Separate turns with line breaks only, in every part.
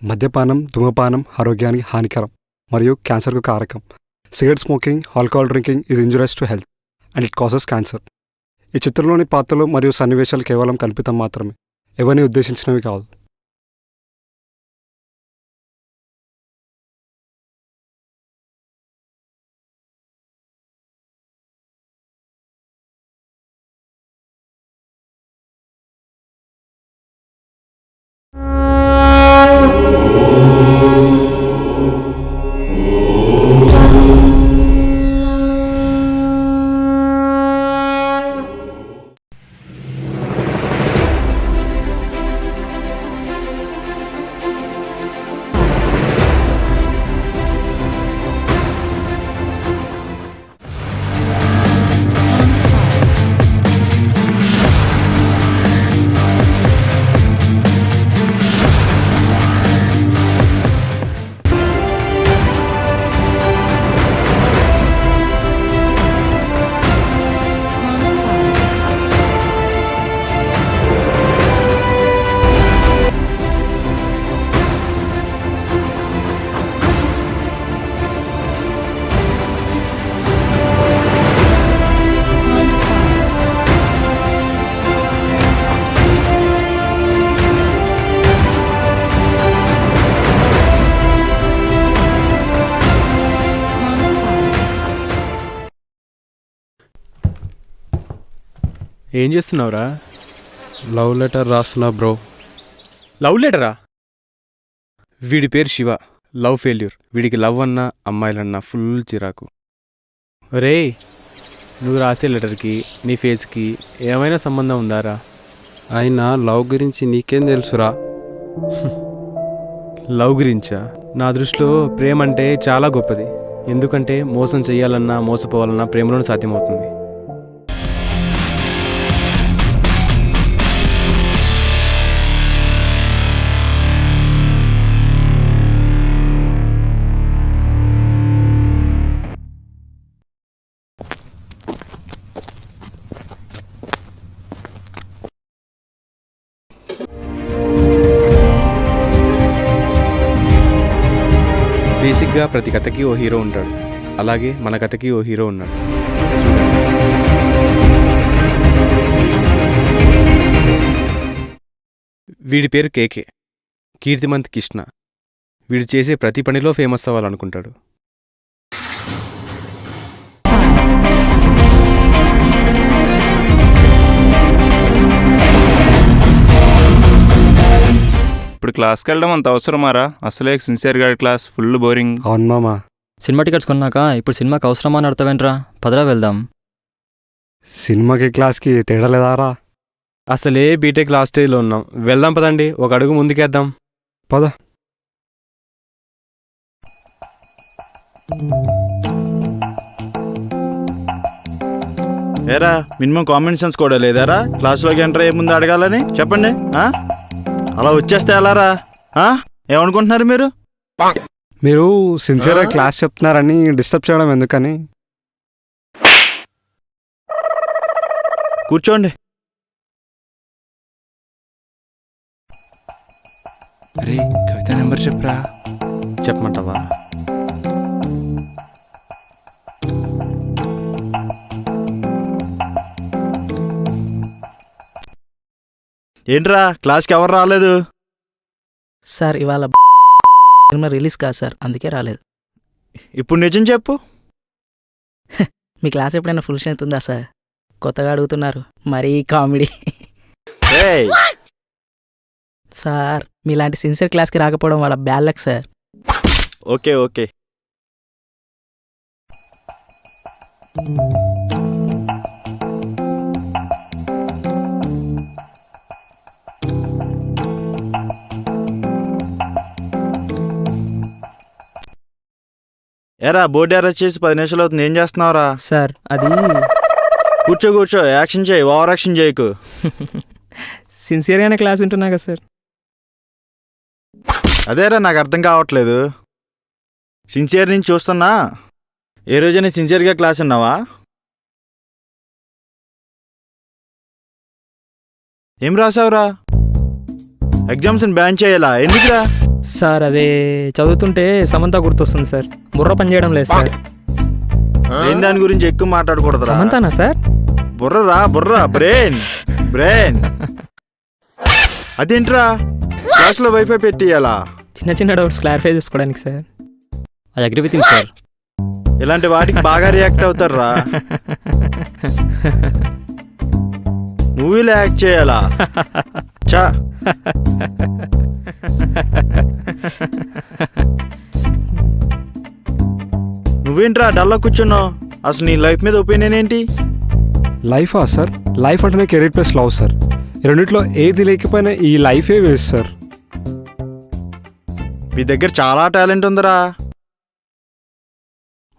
మద్యపానం, ధూమపానం ఆరోగ్యానికి హానికరం మరియు క్యాన్సర్కు కారకం. Cigarette smoking, alcohol drinking is injurious to health and it causes cancer. ఈ చిత్రంలోని పాత్రలు మరియు సన్నివేశాలు కేవలం కల్పితం మాత్రమే, ఎవరిని ఉద్దేశించినవి కాదు.
ఏం చేస్తున్నావురా?
లవ్ లెటర్ రాస్తున్నా బ్రో.
లవ్ లెటరా? వీడి పేరు శివ, లవ్ ఫెయిల్యూర్. వీడికి లవ్ అన్నా అమ్మాయిలన్నా ఫుల్ చిరాకు. రే, నువ్వు రాసే లెటర్కి నీ ఫేస్కి ఏమైనా సంబంధం ఉందారా?
అయినా లవ్ గురించి నీకేం తెలుసురా?
లవ్ గురించా? నా దృష్టిలో ప్రేమ అంటే చాలా గొప్పది. ఎందుకంటే మోసం చెయ్యాలన్నా మోసపోవాలన్నా ప్రేమలోనే సాధ్యమవుతుంది. బేసిక్గా ప్రతి కథకి ఓ హీరో ఉంటాడు. అలాగే మన కథకి ఓ హీరో ఉన్నాడు. వీడి పేరు కేకే, కీర్తిమంత్ కృష్ణ. వీడు చేసే ప్రతి పనిలో ఫేమస్ అవ్వాలనుకుంటాడు.
ఇప్పుడు క్లాస్కి వెళ్ళడం అంత అవసరమారా? అసలే సిన్సియర్గా క్లాస్ ఫుల్ బోరింగ్.
అవును మామా.
సినిమా టికెట్స్ కొన్నాక ఇప్పుడు సినిమాకి అవసరమా అని అర్థమేంట్రా? పదరా వెళ్దాం.
సినిమాకి క్లాస్కి తేడా లేదారా?
అసలే బీటెక్ లాస్ట్ స్టేజ్లో ఉన్నాం. వెళ్దాం పదండి, ఒక అడుగు ముందుకేద్దాం.
పద.
ఏరా, మినిమం కామన్ సెన్స్ కూడా లేదారా? క్లాస్లోకి ఎంటర్ అయ్యే ముందు అడగాలని చెప్పండి. అలా వచ్చేస్తే ఎలారా? ఏమనుకుంటున్నారు మీరు?
మీరు సిన్సియర్గా క్లాస్ చెప్తున్నారని డిస్టర్బ్ చేయడం ఎందుకని.
కూర్చోండి.
అరే, కవిత నెంబర్ చెప్పరా? చెప్పమంటావా?
ఏంట్రా, క్లాస్కి ఎవరు రాలేదు?
సార్ ఇవాళ సినిమా రిలీజ్ కాదు సార్, అందుకే రాలేదు.
ఇప్పుడు నిజం చెప్పు.
మీ క్లాస్ ఎప్పుడైనా ఫుల్ స్ట్రెంత్ ఉందా సార్? కొత్తగా అడుగుతున్నారు, మరీ కామెడీ.
ఏయ్,
సార్ మీలాంటి సిన్సియర్ క్లాస్కి రాకపోవడం వాళ్ళ bad luck sir.
Okay okay. ఏరా, బోర్డు అరెస్ట్ చేసి 10 నిమిషాలు అవుతుంది. ఏం చేస్తున్నావురా?
సార్ అది
కూర్చో కూర్చో, యాక్షన్ చేయి, ఓవర్ యాక్షన్ చేయకు.
సిన్సియర్గానే క్లాస్ వింటున్నా కదా సార్.
అదేరా నాకు అర్థం కావట్లేదు. సిన్సియర్ నుంచి చూస్తున్నా, ఏ రోజైనా సిన్సియర్గా క్లాస్ అన్నావా? ఏం రాసావురా? ఎగ్జామ్స్ని బ్యాన్ చేయాలా? ఎందుకురా?
సార్ అదే చదువుతుంటే సమంత గుర్తొస్తుంది సార్. బుర్ర పని చేయడం లేదు సార్.
ఏం దాని గురించి ఎక్కువ మాట్లాడకూడదురా.
సమంతానా సార్?
బుర్రరా బుర్ర, బ్రెయిన్ బ్రెయిన్. అదేంట్రా క్లాస్లో వైఫై పెట్టియాలా?
చిన్న చిన్న డౌట్స్ క్లారిఫై చేసుకోవడానికి sir.
I agree with him sir.
ఇలాంటి వాటికి బాగా రియాక్ట్ అవుతారా? మూవీలో యాక్ట్ చేయాలా? చా నువ్వేంట్రా డల్లా కూర్చున్నావు? అసలు నీ లైఫ్ మీద ఒపీనియన్ ఏంటి?
లైఫా సార్? లైఫ్ అంటేనే కెరీర్ ప్లస్ లవ్ సార్. ఈ రెండిట్లో ఏది లేకపోయినా ఈ లైఫే వేస్ట్ సార్.
మీ దగ్గర చాలా టాలెంట్ ఉందిరా.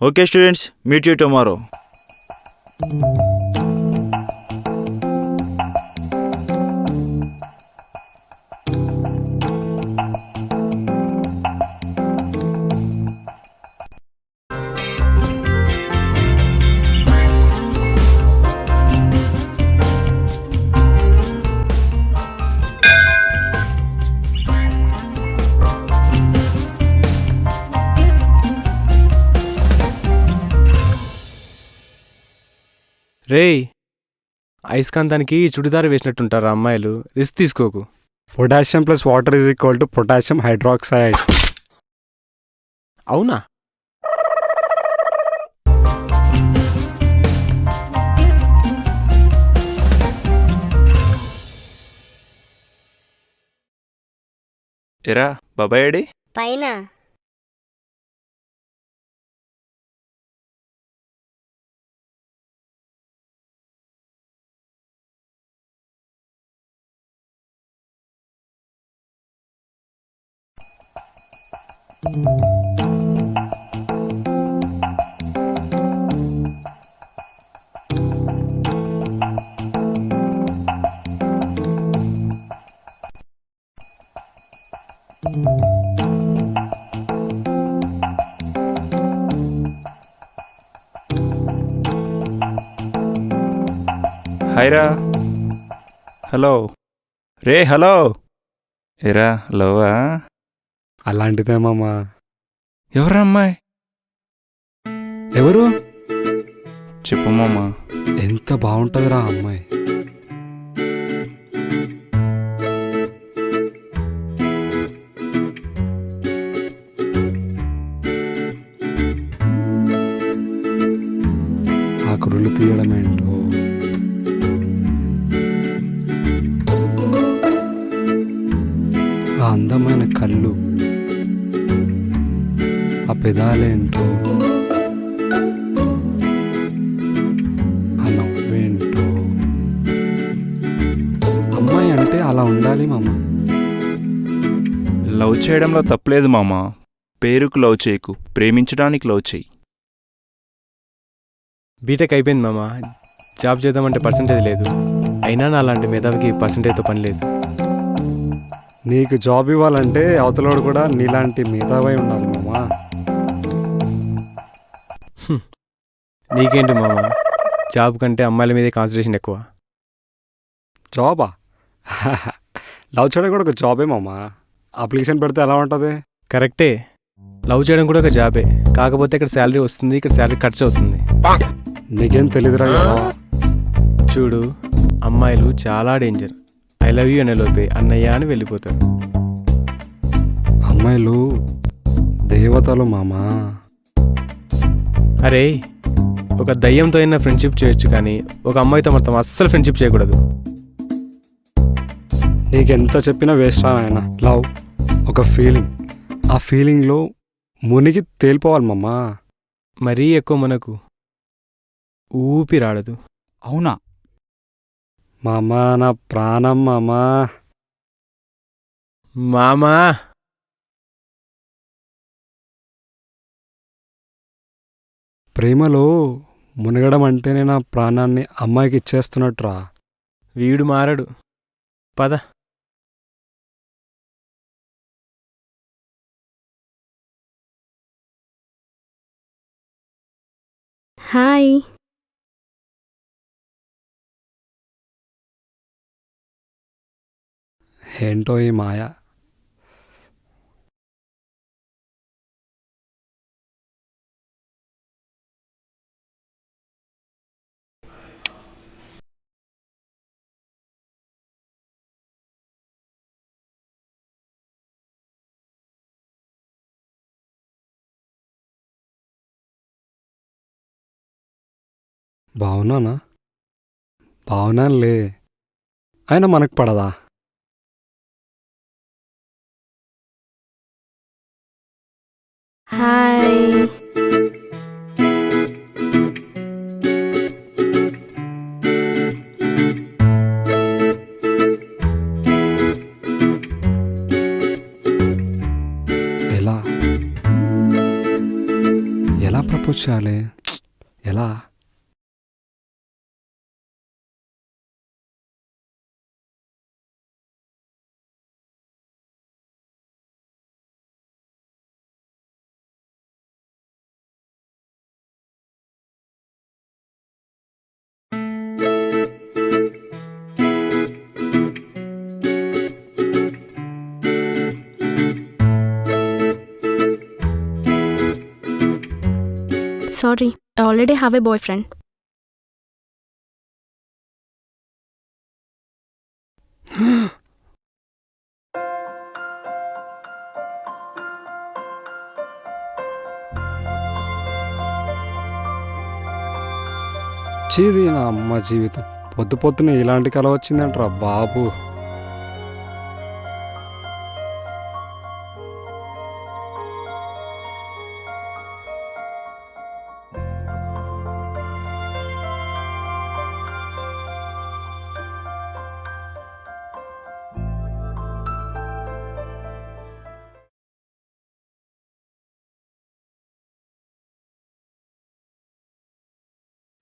Okay students, meet you tomorrow.
రేయ్, అయస్కాంతానికి చుడిదారు వేసినట్టుంటారా అమ్మాయిలు? రిస్క్ తీసుకోకు.
Potassium plus water is equal to potassium hydroxide.
అవునా?
ఎరా బాబాయ్
పైన
హాయ్రా. హలో రే. హలో ఎరా లవ్వా?
అలాంటిదే మామా.
ఎవరా అమ్మాయి?
ఎవరు?
చెప్పు మామా.
ఎంత బాగుంటుందిరా ఆ అమ్మాయి. ఆ కురులు తీయడం ఏంటో, ఆ అందమైన కళ్ళు, ఆ పెదాలేంటో, ఆ నవ్వేంటో. అమ్మాయి అంటే అలా ఉండాలి మామ.
లవ్ చేయడంలో తప్పులేదు మామా. పేరుకు లవ్ చేయకు, ప్రేమించడానికి లవ్ చేయి.
బీటెక్ అయిపోయింది మామ. జాబ్ చేద్దామంటే పర్సంటేజ్ లేదు. అయినా నా లాంటి మేధావికి పర్సంటేజ్తో పని లేదు.
నీకు జాబ్ ఇవ్వాలంటే అవతలోడు కూడా నీలాంటి మేధావై ఉండాలి మామా.
నీకేంటి మామ, జాబ్ కంటే అమ్మాయిల మీదే కాన్సన్ట్రేషన్ ఎక్కువ.
జాబా? లవ్ చేయడం కూడా ఒక జాబే మామా. అప్లికేషన్ పెడితే ఎలా ఉంటుంది?
కరెక్టే, లవ్ చేయడం కూడా ఒక జాబే. కాకపోతే ఇక్కడ శాలరీ వస్తుంది, ఇక్కడ శాలరీ ఖర్చు అవుతుంది.
నీకేం తెలీదురా.
చూడు, అమ్మాయిలు చాలా డేంజర్. ఐ లవ్ యూ అనే లోపే అన్నయ్య అని వెళ్ళిపోతారు.
అమ్మాయిలు దేవతలు మామా.
అరే, ఒక దయ్యంతో అయినా ఫ్రెండ్షిప్ చేయొచ్చు, కానీ ఒక అమ్మాయితో మాత్రం అస్సలు ఫ్రెండ్షిప్ చేయకూడదు.
నీకెంత చెప్పినా వేస్ట్ రా నాయన. లవ్ ఒక ఫీలింగ్. ఆ ఫీలింగ్లో మునిగి తేలిపోవాలి మామా.
మరీ ఎక్కువ మనకు ఊపిరాడదు.
అవునా?
మామా నా ప్రాణం మామా.
మామా,
ప్రేమలో మునగడం అంటేనే నా ప్రాణాన్ని అమ్మాయికి ఇచ్చేస్తున్నట్టురా.
వీడు మారడు. పద.
హాయ్.
ఏంటో ఈ మాయ. బాగున్నానా? బాగున్నానులే. అయినా మనకు పడదా?
హాయ్.
ఎలా ఎలా ప్రపోజ్ చేయాలి? ఎలా?
Sorry, I already have a boyfriend.
చీది నా అమ్మ జీవితం. పొద్దు పొద్దునే ఇలాంటి కల వచ్చిందంటరా బాబు.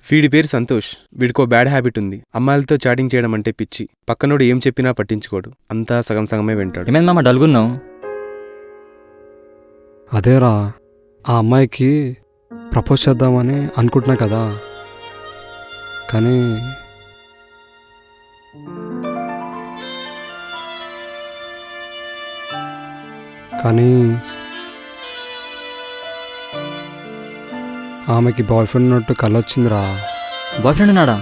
వీడి పేరు సంతోష్. వీడికో బ్యాడ్ హ్యాబిట్ ఉంది. అమ్మాయిలతో చాటింగ్ చేయడం అంటే పిచ్చి. పక్కనోడు ఏం చెప్పినా పట్టించుకోడు. అంతా సగం సగమే వింటాడు.
ఏమైంది మామ డల్గున్నావు?
అదేరా, ఆ అమ్మాయికి ప్రపోజ్ చేద్దామని అనుకుంటున్నా కదా, కానీ ఆమెకి బాయ్ ఫ్రెండ్ ఉన్నట్టు కళ్ళొచ్చిందిరా.
బాయ్ ఫ్రెండ్ ఉన్నాడా?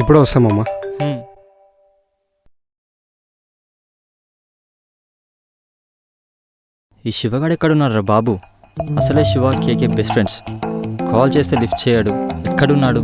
ఇప్పుడే వస్తామమ్మా.
ఈ శివగాడు ఎక్కడున్నారా బాబు? అసలే శివ కేకే బెస్ట్ ఫ్రెండ్స్. కాల్ చేస్తే లిఫ్ట్ చేయడు. ఎక్కడున్నాడు?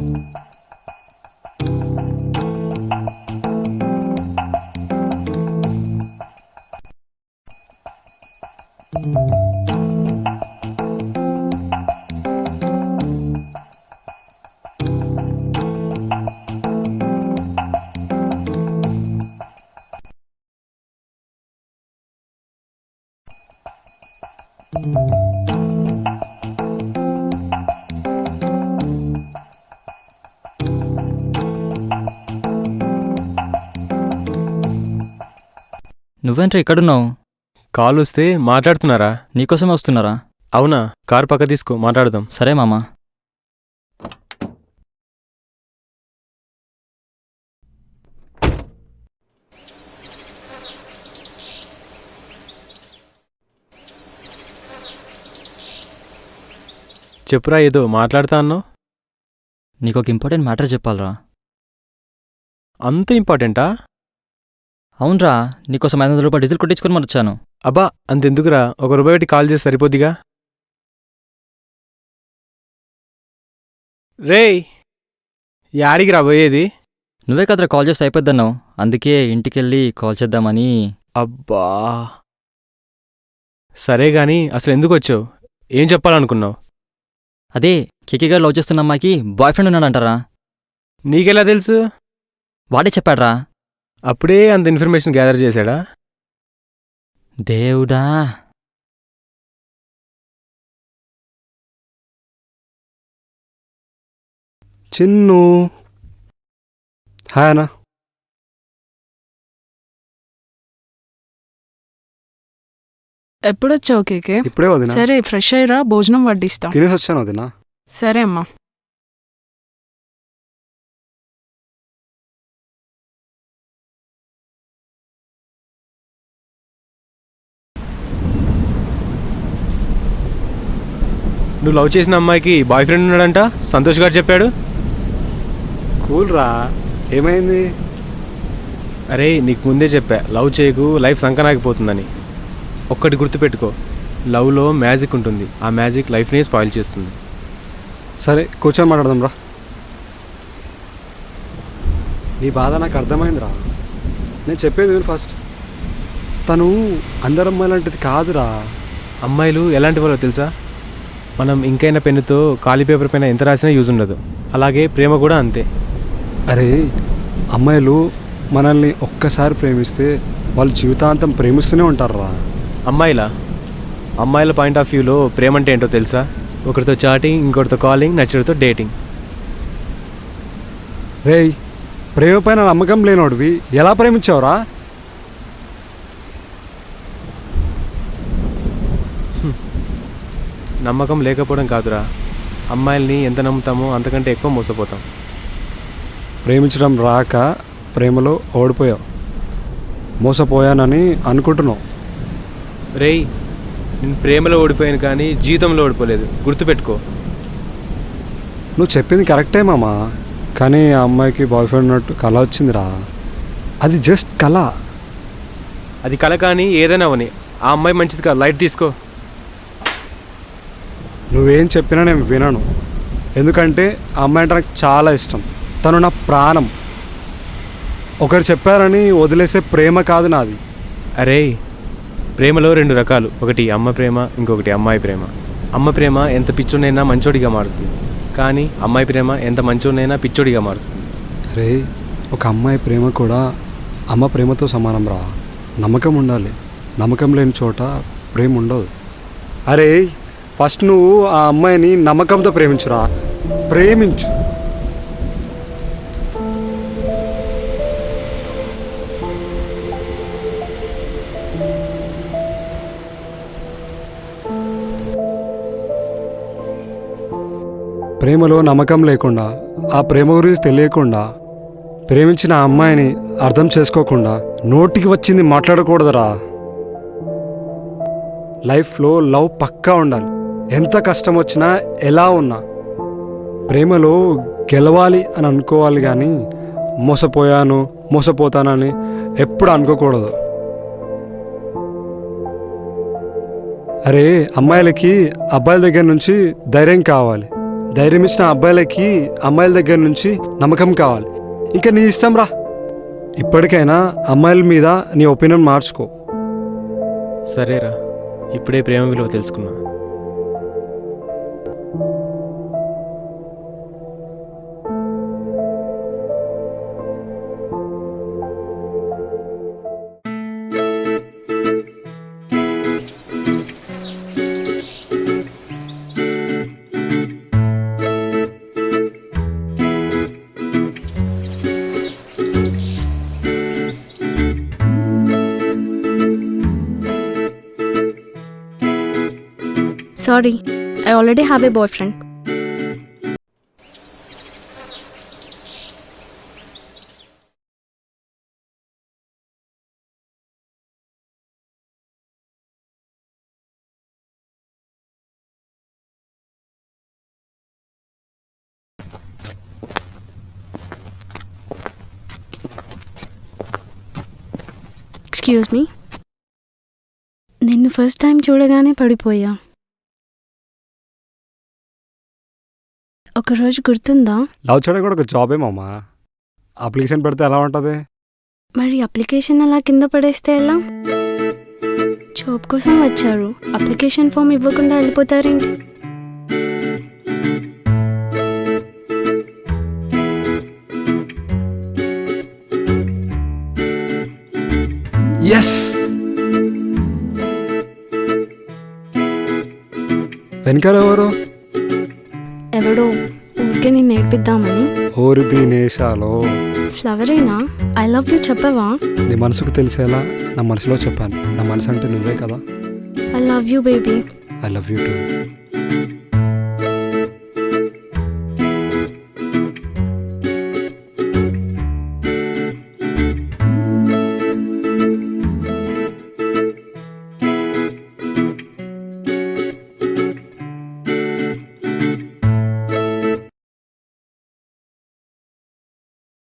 నువ్వేంట్రా ఇక్కడున్నావు?
కాల్ వస్తే మాట్లాడుతున్నారా?
నీకోసమే వస్తున్నారా?
అవునా? కార్ పక్క తీసుకో, మాట్లాడదాం.
సరే మామా.
చెప్పురా, ఏదో మాట్లాడుతా అన్నావు.
నీకొక ఇంపార్టెంట్ మ్యాటర్ చెప్పాలరా.
అంత ఇంపార్టెంటా?
అవునరా, నీకోసం 500 రూపాయలు డీజిల్ కొట్టించుకొని మరి వచ్చాను.
అబ్బా, అంతెందుకురా, ₹1 పెట్టి కాల్ చేసి సరిపోద్దిగా. రేయ్, యాడికి రా పోయేది?
నువ్వే కదరా కాల్ చేస్తే అయిపోద్దన్నావు. అందుకే ఇంటికెళ్ళి కాల్ చేద్దామని.
అబ్బా, సరే గాని అసలు ఎందుకు వచ్చావు? ఏం చెప్పాలనుకున్నావు?
అదే కేకే గారు లవ్ చేస్తున్న అమ్మాయికి బాయ్ ఫ్రెండ్ ఉన్నాడంటారా.
నీకెలా తెలుసు?
వాడే చెప్పాడ్రా.
అప్పుడే అంత ఇన్ఫర్మేషన్ గ్యాదర్ చేశాడా?
దేవుడా.
చిన్ను, హాయ్ అన్నా.
ఎప్పుడొచ్చావు కేకే?
ఇప్పుడే వదినా.
సరే, ఫ్రెష్ అయ్యిరా, భోజనం వడ్డిస్తాం.
తినేసి వచ్చాను వదినా.
సరే అమ్మా.
నువ్వు లవ్ చేసిన అమ్మాయికి బాయ్ ఫ్రెండ్ ఉన్నాడంట, సంతోష్ గారు చెప్పాడు.
కూల్ రా, ఏమైంది?
అరే, నీకు ముందే చెప్పా, లవ్ చేయకు, లైఫ్ సంకనాగిపోతుందని. ఒక్కటి గుర్తుపెట్టుకో, లవ్లో మ్యాజిక్ ఉంటుంది, ఆ మ్యాజిక్ లైఫ్నే స్పాయిల్ చేస్తుంది.
సరే కూర్చొని మాట్లాడదాం రా. నీ బాధ నాకు అర్థమైందిరా. నేను చెప్పేది విను ఫస్ట్. తను అందరు అమ్మాయి లాంటిది కాదురా.
అమ్మాయిలు ఎలాంటి వాళ్ళో తెలుసా? మనం ఇంకైనా పెన్నుతో ఖాళీ పేపర్ పైన ఎంత రాసినా యూజ్ ఉండదు. అలాగే ప్రేమ కూడా అంతే.
అరే అమ్మాయిలు మనల్ని ఒక్కసారి ప్రేమిస్తే వాళ్ళు జీవితాంతం ప్రేమిస్తూనే ఉంటారురా.
అమ్మాయిల పాయింట్ ఆఫ్ వ్యూలో ప్రేమ అంటే ఏంటో తెలుసా? ఒకరితో చాటింగ్, ఇంకొకరితో కాలింగ్, నచ్చడితో డేటింగ్.
రేయ్ ప్రేమ పైన నమ్మకం లేనోడివి ఎలా ప్రేమించావురా?
నమ్మకం లేకపోవడం కాదురా, అమ్మాయిల్ని ఎంత నమ్ముతామో అంతకంటే ఎక్కువ మోసపోతాం.
ప్రేమించడం రాక ప్రేమలో ఓడిపోయావు, మోసపోయానని అనుకుంటున్నావు.
రేయ్, నేను ప్రేమలో ఓడిపోయాను కానీ జీవితంలో ఓడిపోలేదు, గుర్తుపెట్టుకో.
నువ్వు చెప్పింది కరెక్టే మామా, కానీ ఆ అమ్మాయికి బాయ్ ఫ్రెండ్ ఉన్నట్టు కళ వచ్చిందిరా. అది జస్ట్ కళ.
అది కల కానీ ఏదైనా అవని, ఆ అమ్మాయి మంచిది కాదు, లైట్ తీసుకో.
నువ్వేం చెప్పినా నేను వినను, ఎందుకంటే ఆ అమ్మాయి అంటే నాకు చాలా ఇష్టం. తను నా ప్రాణం. ఒకరు చెప్పారని వదిలేసే ప్రేమ కాదు నాది.
అరే, ప్రేమలో 2 రకాలు, ఒకటి అమ్మ ప్రేమ, ఇంకొకటి అమ్మాయి ప్రేమ. అమ్మ ప్రేమ ఎంత పిచ్చోడైనా మంచోడిగా మారుస్తుంది, కానీ అమ్మాయి ప్రేమ ఎంత మంచోడైనా పిచ్చోడిగా మారుస్తుంది.
అరే ఒక అమ్మాయి ప్రేమ కూడా అమ్మ ప్రేమతో సమానం రా. నమ్మకం ఉండాలి, నమ్మకం లేని చోట ప్రేమ ఉండదు. అరే ఫస్ట్ నువ్వు ఆ అమ్మాయిని నమ్మకంతో ప్రేమించురా, ప్రేమించు. ప్రేమలో నమ్మకం లేకుండా, ఆ ప్రేమ గురించి తెలియకుండా, ప్రేమించిన ఆ అమ్మాయిని అర్థం చేసుకోకుండా నోటికి వచ్చింది మాట్లాడకూడదురా. లైఫ్లో లవ్ పక్కా ఉండాలి, ఎంత కష్టం వచ్చినా ఎలా ఉన్నా. ప్రేమలో గెలవాలి అని అనుకోవాలి కానీ మోసపోయాను మోసపోతానని ఎప్పుడు అనుకోకూడదు. అరే అమ్మాయిలకి అబ్బాయిల దగ్గర నుంచి ధైర్యం కావాలి, ధైర్యం ఇచ్చిన అబ్బాయిలకి అమ్మాయిల దగ్గర నుంచి నమ్మకం కావాలి. ఇంకా నీ ఇష్టం రా. ఇప్పటికైనా అమ్మాయిల మీద నీ ఒపీనియన్ మార్చుకో.
సరేరా, ఇప్పుడే ప్రేమ విలువ తెలుసుకున్నా.
Sorry, I already have a boyfriend. Excuse me. నిన్ను ఫస్ట్ టైం చూడగానే పడిపోయా. ఒకరోజు గుర్తుందా?
లవ్ చేయడం కూడా ఒక జాబే మామా. అప్లికేషన్ పెడితే ఎలా ఉంటుంది?
మరి అప్లికేషన్ అలా కింద పడేస్తే ఎలా? జాబ్ కోసం వచ్చారు, అప్లికేషన్ ఫామ్ ఇవ్వకుండా వెళ్ళిపోతారేంటి?
ఎస్. వెనకాల ఎవరు?
ఎవడో ఊరికే నేను నేర్పిద్దామని.
ఓరి దీనేశాలో.
ఫ్లవరేనా? ఐ లవ్ యూ చెప్పవా?
నీ మనసుకు తెలిసేలా నా మనసులో చెప్పాను. నా మనసు అంటే నువ్వే కదా.
I love you baby.
I love you two.